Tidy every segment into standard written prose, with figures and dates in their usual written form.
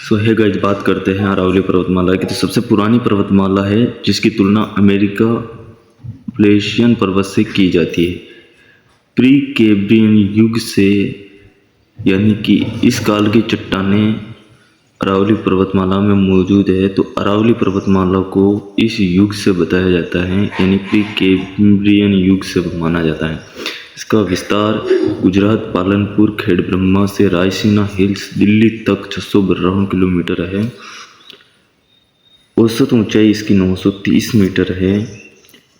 सो है गाइस, बात करते हैं अरावली पर्वतमाला की। तो सबसे पुरानी पर्वतमाला है जिसकी तुलना अमेरिका प्लेशियन पर्वत से की जाती है। प्री कैम्ब्रियन युग से, यानी कि इस काल की चट्टानें अरावली पर्वतमाला में मौजूद है। तो अरावली पर्वतमाला को इस युग से बताया जाता है, यानी प्री कैम्ब्रियन युग से माना जाता है। इसका विस्तार गुजरात, पालनपुर, खेड़ब्रह्मा से रायसीना हिल्स, दिल्ली तक 652 किलोमीटर है। औसत ऊंचाई इसकी 930 मीटर है।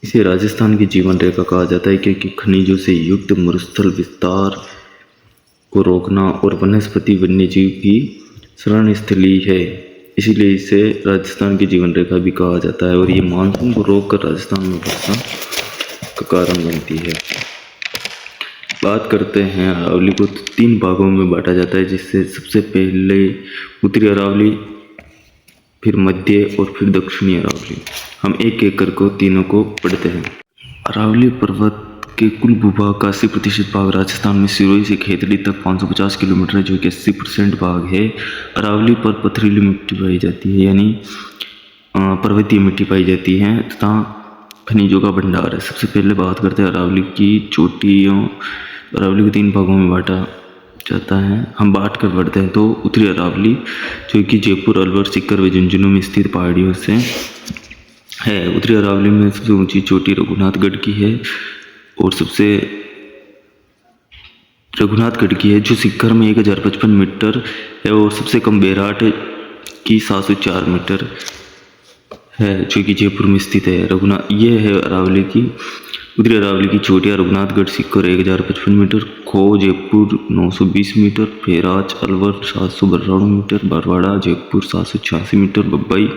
इसे राजस्थान की जीवन रेखा कहा जाता है क्योंकि खनिजों से युक्त मरुस्थल विस्तार को रोकना और वनस्पति वन्यजीव की शरण स्थली है, इसीलिए इसे राजस्थान की जीवन रेखा भी कहा जाता है। और ये मानसून को रोककर राजस्थान में वर्षा का कारण बनती है। बात करते हैं अरावली को, तो 3 भागों में बांटा जाता है, जिससे सबसे पहले उत्तरी अरावली, फिर मध्य और फिर दक्षिणी अरावली। हम एक एक करके तीनों को पढ़ते हैं। अरावली पर्वत के कुल भूभाग का 80% भाग राजस्थान में सिरोही से खेतड़ी तक 550 किलोमीटर है, जो कि 80% भाग है। अरावली पर पथरीली मिट्टी पाई जाती है, यानी पर्वतीय मिट्टी पाई जाती है तथा खनिजों का भंडार है। सबसे पहले बात करते हैं अरावली की चोटियों। अरावली को 3 भागों में बांटा जाता है, हम बांट कर पढ़ते हैं। तो उत्तरी अरावली, जो कि जयपुर, अलवर, सीकर व झुंझुनू में स्थित पहाड़ियों से है। उत्तरी अरावली में सबसे ऊंची चोटी रघुनाथगढ़ की है, और रघुनाथगढ़ की है, जो शिखर में 1055 मीटर है। और सबसे कम बैराट की 704 मीटर है, जो कि जयपुर में स्थित है। ये है अरावली की उत्तरी अरावली की चोटियाँ। रघुनाथगढ़ शिखर 1055 metre, Kho Jaipur 920 metre, Feraj Alwar 752 metre, Barwara Jaipur 786 metre, Babbai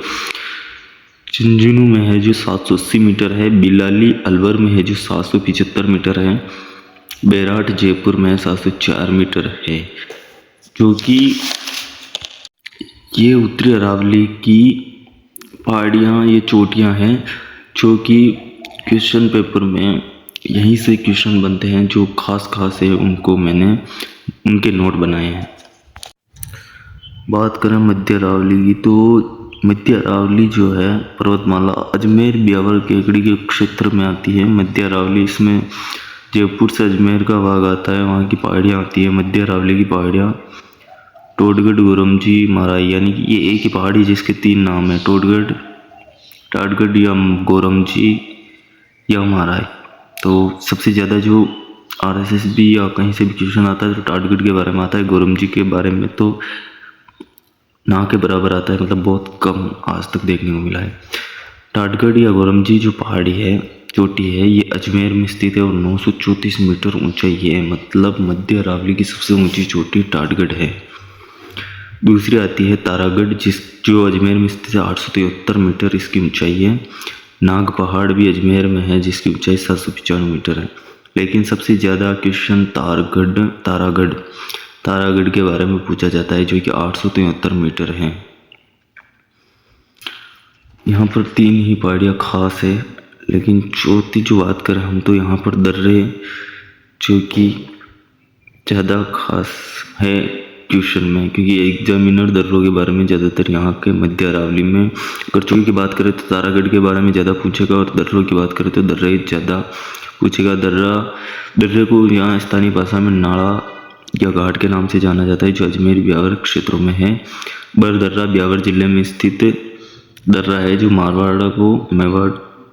Jhunjhunu में है जो 780 मीटर है, बिलाली अलवर में है जो 775 मीटर है, बैराट जयपुर में 704 मीटर है। जो कि ये उत्तरी अरावली की पहाड़ियाँ, ये चोटियाँ हैं, जो कि क्वेश्चन पेपर में यहीं से क्वेश्चन बनते हैं। जो खास है उनको मैंने उनके नोट बनाए हैं। बात करें मध्य अरावली की, तो मध्य अरावली जो है पर्वतमाला अजमेर, ब्यावर, केकड़ी के क्षेत्र में आती है। मध्य अरावली, इसमें जयपुर से अजमेर का भाग आता है, वहाँ की पहाड़ियाँ आती है। मध्य अरावली की पहाड़ियाँ टोडगढ़, गोरमजी, माराई, यानी कि ये एक ही पहाड़ी जिसके 3 नाम है, टोडगढ़, टाटगढ़ या गोरमजी या माराई। तो सबसे ज़्यादा जो RSSB या कहीं से भी क्वेश्चन आता है तो टाटगढ़ के बारे में आता है। गोरमजी के बारे में तो ना के बराबर आता है, मतलब बहुत कम आज तक देखने को मिला है। टाटगढ़ या गोरमजी जो पहाड़ी है, चोटी है, ये अजमेर में स्थित है और 934 मीटर ऊंचाई है। मतलब मध्य अरावली की सबसे ऊंची चोटी टाटगढ़ है। दूसरी आती है तारागढ़, जो अजमेर में स्थित है, 873 मीटर इसकी ऊंचाई है। नाग पहाड़ भी अजमेर में है, जिसकी ऊंचाई 795 मीटर है। लेकिन सबसे ज़्यादा क्वेश्चन तारागढ़ के बारे में पूछा जाता है, जो कि 873 मीटर है। यहाँ पर 3 ही पहाड़ियाँ खास है, लेकिन चौथी जो बात करें हम, तो यहाँ पर दर्रे, जो कि ज़्यादा खास है क्वेश्चन में, क्योंकि एग्जामिनर दर्रों के बारे में ज़्यादातर यहाँ के मध्य अरावली में, अगर चोटी की बात करें तो तारागढ़ के बारे में ज़्यादा पूछेगा, और दर्रों की बात करें तो दर्रे ज़्यादा पूछेगा। दर्रे को यहाँ स्थानीय भाषा में नाड़ा या घाट के नाम से जाना जाता है, जो अजमेर, ब्यावर क्षेत्रों में है। बरदर्रा ब्यावर जिले में स्थित दर्रा है, जो मारवाड़ को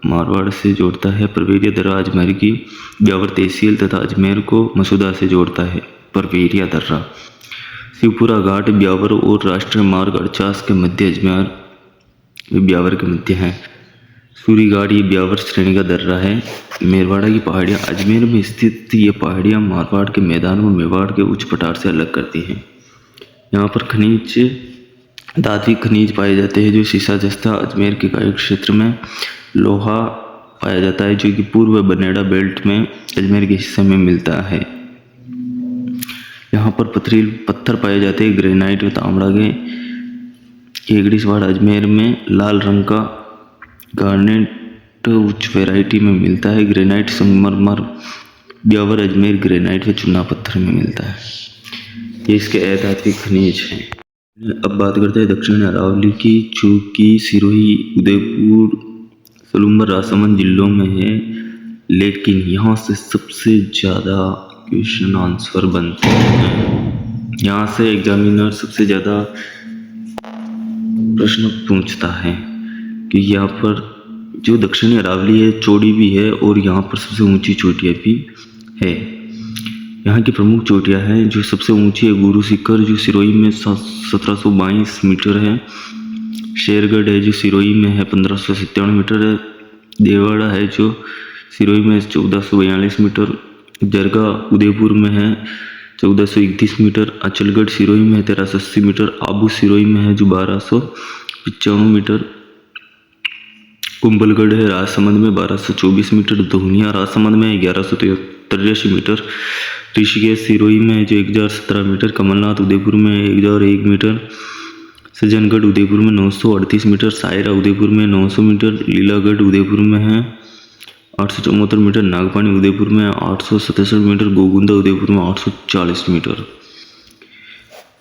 मारवाड़ से जोड़ता है। परवेरिया दर्रा अजमेर की ब्यावर तहसील तथा अजमेर को मसूदा से जोड़ता है। परवेरिया दर्रा शिवपुरा घाट ब्यावर और राष्ट्रीय मार्ग 48 के मध्य अजमेर ब्यावर के मध्य है। सूरी घाट ये ब्यावर श्रेणी का दर्रा है। मेरवाड़ा की पहाड़ियाँ अजमेर में स्थित ये पहाड़ियाँ मारवाड़ के मैदान को मेवाड़ के उच्च पठार से अलग करती हैं। यहाँ पर खनिज, धात्विक खनिज पाए जाते हैं, जो सीसा जस्ता। अजमेर के गायक क्षेत्र में लोहा पाया जाता है, जो कि पूर्व बनेड़ा बेल्ट में अजमेर के हिस्से में मिलता है। यहाँ पर पथरीले पत्थर पाए जाते हैं, ग्रेनाइट व तांबड़ा के। केकड़ी स्वाड़ अजमेर में लाल रंग का गार्नेट उच्च वैरायटी में मिलता है। ग्रेनाइट संगमरमर ब्यावर अजमेर ग्रेनाइट व चूना पत्थर में मिलता है। ये इसके अधात्विक खनिज हैं। अब बात करते हैं दक्षिण अरावली की, जो कि सिरोही, उदयपुर, सलूम्बर, राजसमंद जिलों में है। लेकिन यहाँ से सबसे ज़्यादा क्वेश्चन आंसर बनते हैं। यहाँ से एग्जामिनर सबसे ज़्यादा प्रश्न पूछता है कि यहाँ पर जो दक्षिणी अरावली है चौड़ी भी है और यहाँ पर सबसे ऊंची चोटियाँ भी है। यहाँ की प्रमुख चोटियाँ हैं, जो सबसे ऊंची है गुरु शिखर, जो सिरोही में 1722 मीटर है। शेरगढ़ है जो सिरोही में है 1597 मीटर है। देववाड़ा है जो सिरोही में 1442 मीटर। जरगा उदयपुर में है 1431 मीटर। अचलगढ़ सिरोही में है 1380 मीटर। आबू सिरोही में है जो 1295 मीटर। कुंभलगढ़ है राजसमंद में 1224 मीटर। दोहनिया राजसमंद में 1183 मीटर। ऋषिकेश सिरोही में जो 1017 मीटर। कमलनाथ उदयपुर में 1001 मीटर। सज्जनगढ़ उदयपुर में 938 मीटर। सायरा उदयपुर में 900 मीटर। लीलागढ़ उदयपुर में है 874 मीटर। नागपानी उदयपुर में 867 मीटर। गोगुंदा उदयपुर में 840 मीटर।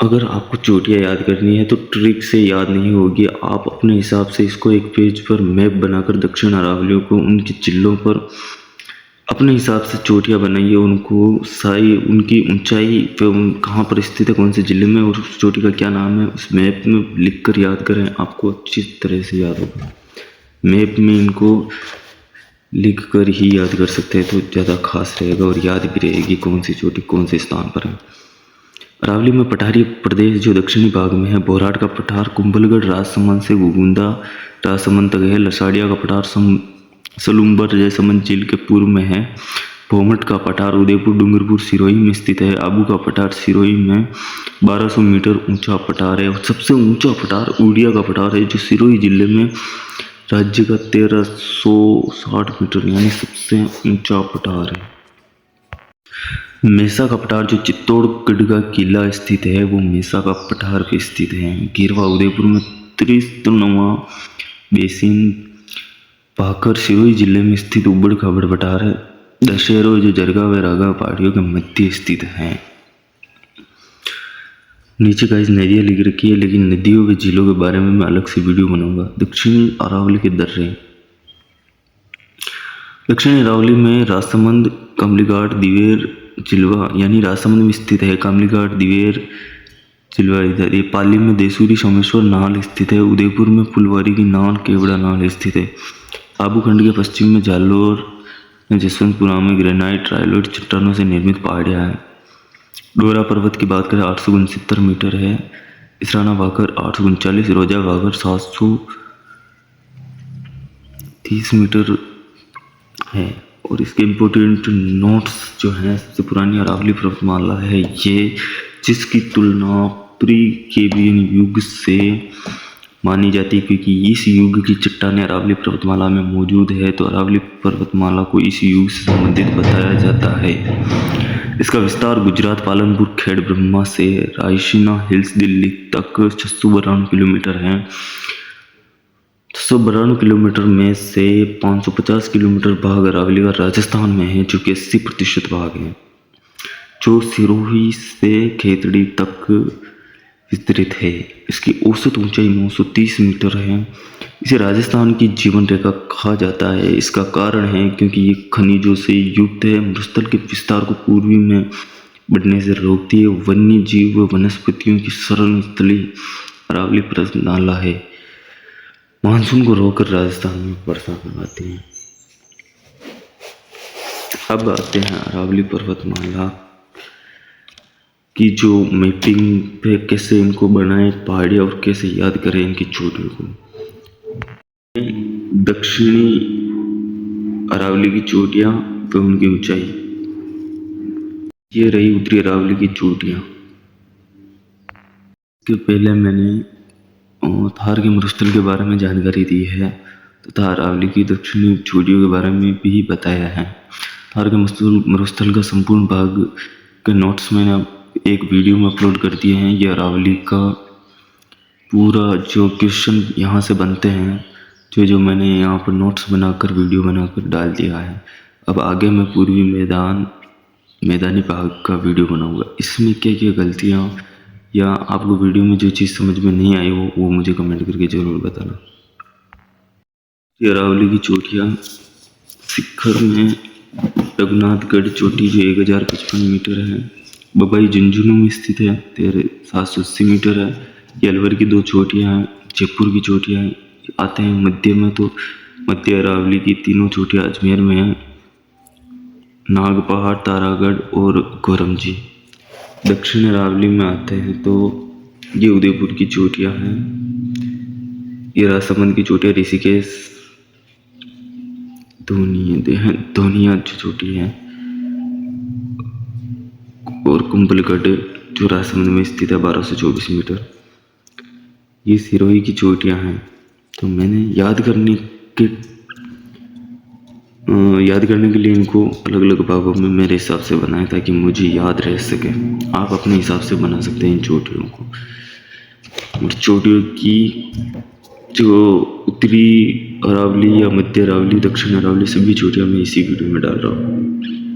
अगर आपको चोटियाँ याद करनी है तो ट्रिक से याद नहीं होगी, आप अपने हिसाब से इसको एक पेज पर मैप बनाकर दक्षिण अरावलियों को उनके जिलों पर अपने हिसाब से चोटियाँ बनाइए, उनको साई उनकी ऊंचाई पे कहाँ पर स्थित है, कौन से ज़िले में, और उस चोटी का क्या नाम है, उस मैप में लिख कर याद करें, आपको अच्छी तरह से याद होगा। मैप में इनको लिख कर ही याद कर सकते हैं तो ज़्यादा खास रहेगा और याद भी रहेगी कौन सी चोटी कौन से स्थान पर है। अरावली में पठारी प्रदेश जो दक्षिणी भाग में है। बोराट का पठार कुंभलगढ़ राजसमंद से गोगुंदा राजसमंद तक है। लसाड़िया का पठार सलूम्बर जयसमंद झील के पूर्व में है। भोमट का पठार उदयपुर डूंगरपुर सिरोही में स्थित है। आबू का पठार सिरोही में 1200 मीटर ऊंचा पठार है। और सबसे ऊंचा पठार उड़िया का पठार है जो सिरोही जिले में राज्य का 1360 मीटर यानी सबसे ऊंचा पठार है। मेसा का पठार जो चित्तौड़गढ़ का किला स्थित है वो मेसा का पठार पे स्थित है। गिरवा उदयपुर में त्रिस्तुनुमा बेसिन भाकर सिरोही जिले में स्थित उबड़ खाबड़ पठार है। दशहरो जो जरगा व रागा पहाड़ियों के मध्य स्थित है। नीचे गाइस नदियाँ लिख रखी है, लेकिन नदियों व झीलों के बारे में मैं अलग से वीडियो बनाऊंगा। दक्षिणी अरावली के दर्रे। दक्षिणी अरावली में राजसमंद, कमलीघाट, दिवेर, चिलवा यानी राजसमंद में स्थित है। कमलीघाट, दिवेर, चिलवा इधर। ये पाली में देसूरी सोमेश्वर नाल स्थित है। उदयपुर में फुलवारी की नाल, केवड़ा नाल स्थित है। आबू खंड के पश्चिम में जालोर, जसवंतपुरा में ग्रेनाइट ट्राइलोइड चट्टानों से निर्मित पहाड़ियाँ हैं। डोरा पर्वत की बात करें 869 मीटर है। इसराना भाकर 839, रोजा भाकर 730 मीटर है। और इसके इम्पोर्टेंट नोट्स जो हैं, सबसे पुरानी अरावली पर्वतमाला है ये, जिसकी तुलना प्री कैम्ब्रियन युग से मानी जाती है, क्योंकि इस युग की चट्टानें अरावली पर्वतमाला में मौजूद है, तो अरावली पर्वतमाला को इस युग से संबंधित बताया जाता है। इसका विस्तार गुजरात, पालनपुर, खेड़ ब्रह्मा से रायसीना हिल्स दिल्ली तक 692 किलोमीटर है। 692 किलोमीटर में से 550 किलोमीटर भाग अरावली का राजस्थान में है, जो कि 80% भाग है, जो सिरोही से खेतड़ी तक विस्तृत है। इसकी औसत ऊंचाई 930 मीटर है। इसे राजस्थान की जीवन रेखा कहा जाता है। इसका कारण है क्योंकि ये खनिजों से युक्त है। मरुस्थल के विस्तार को पूर्वी में बढ़ने से रोकती है। वन्य जीव व वनस्पतियों की शरण स्थली अरावली पर्वतमाला है। मानसून को रोककर राजस्थान में बरसात आती है। अब आते हैं अरावली पर्वतमाला की जो मैपिंग पे, कैसे इनको बनाएं पहाड़ियाँ और कैसे याद करें इनकी चोटियों को। दक्षिणी अरावली की चोटियाँ तो उनकी ऊंचाई, ये रही उत्तरी अरावली की चोटियाँ। इसके पहले मैंने थार के मरुस्थल के बारे में जानकारी दी है तथा अरावली की दक्षिणी चोटियों के बारे में भी बताया है। थार के मरुस्थल का संपूर्ण भाग के नोट्स मैंने एक वीडियो में अपलोड कर दिए हैं। ये अरावली का पूरा जो क्वेश्चन यहाँ से बनते हैं, जो मैंने यहाँ पर नोट्स बनाकर वीडियो बनाकर डाल दिया है। अब आगे मैं पूर्वी मैदानी भाग का वीडियो बनाऊंगा। इसमें क्या क्या गलतियाँ या आपको वीडियो में जो चीज़ समझ में नहीं आई हो वो मुझे कमेंट करके ज़रूर बताना। ये अरावली की चोटियाँ शिखर में रघुनाथगढ़ चोटी जो 1055 मीटर है, बबाई झुंझुनू में स्थित है 780 मीटर है। ये अलवर की दो चोटियाँ हैं, जयपुर की चोटियाँ हैं। आते हैं मध्य में तो मध्य अरावली की तीनों चोटियाँ अजमेर में हैं, नाग पहाड़, तारागढ़ और गोरमजी। दक्षिण अरावली में आते हैं तो ये उदयपुर की चोटियाँ हैं, ये राजसमंद की चोटियाँ, ऋषिकेश, धोनिया जो चोटी है, और कुंभलगढ़ जो राजसमंद में स्थित है 1224 मीटर। ये सिरोही की चोटियाँ हैं। तो मैंने याद करने के लिए इनको अलग अलग भागों में मेरे हिसाब से बनाया ताकि मुझे याद रह सके। आप अपने हिसाब से बना सकते हैं इन चोटियों को। और चोटियों की जो उत्तरी अरावली या मध्य अरावली, दक्षिण अरावली सभी चोटियाँ मैं इसी वीडियो में डाल रहा हूँ।